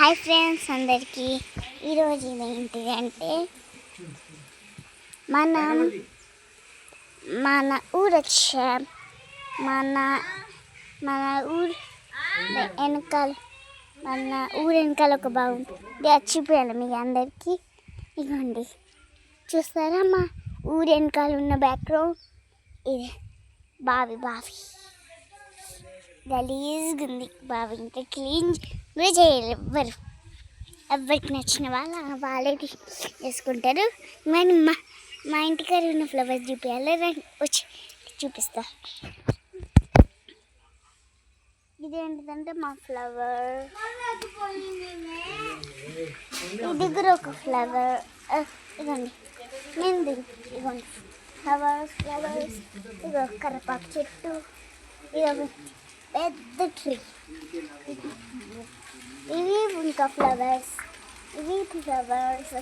Hi friends అందరికీ ఈరోజు ఏంటిదంటే మన ఊరు వచ్చాం. మన ఊరు వెనకాల ఒక బాగుంటుంది అది చూపించాలి మీకు అందరికీ. ఇదిగోండి చూస్తారా మా ఊరు వెనకాల ఉన్న బ్యాక్గ్రౌండ్ ఇది. బావి గలీజ్గా ఉంది బావి, ఇంకా క్లీన్ కూడా చేయరు. ఎవరికి నచ్చిన వాళ్ళే చేసుకుంటారు. మరి మా ఇంటికాడ ఉన్న ఫ్లవర్స్ చూపించాలి, వచ్చి చూపిస్తా. ఇదేంటిదంటే మా ఫ్లవర్, ఇది కూడా ఒక ఫ్లవర్. ఇదిగోండి మెంది, ఇదిగోండి ఫ్లవర్స్. ఇదిగో కరపాకు చెట్టు, ఇది పెద్ద ట్రీ. ఇవి ఇంకా ఫ్లవర్స్, ఇవి ఫ్లవర్స్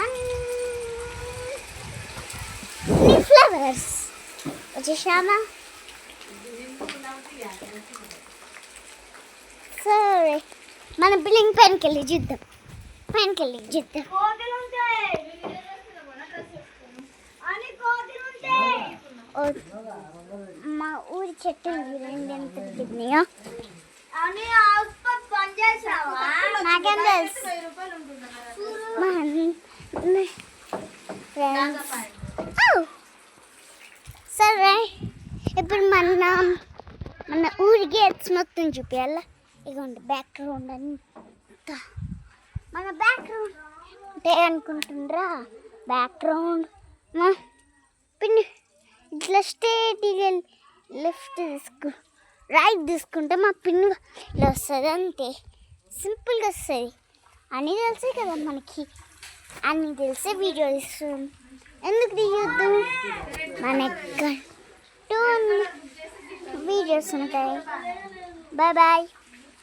అన్ని ఫ్లవర్స్. వచ్చేసామా? సరే మన బిల్డింగ్ పైనకి వెళ్ళి చూద్దాం. మా ఊరి చెట్టు ఎంత తిన్నాయో నాకేం తెలుసు. సరే ఇప్పుడు మన ఊరి గేట్స్ మొత్తం చూపించాలా. ఇదిగోండి బ్యాక్గ్రౌండ్ అంతా మన బ్యాక్గ్రౌండ్ అంటే అనుకుంటుండ్రా. బ్యాక్గ్రౌండ్ పిన్ని ఇట్లా స్ట్రేట్గా లెఫ్ట్ రైట్ తీసుకుంటే మా పిన్ను వస్తుంది. అంతే సింపుల్గా వస్తుంది. అన్నీ తెలిసే కదా మనకి, అన్నీ తెలిసే వీడియో తీస్తుంది. ఎందుకు తీయొద్దు? మన ఎక్కడ వీడియోస్ ఉంటాయి. బాయ్.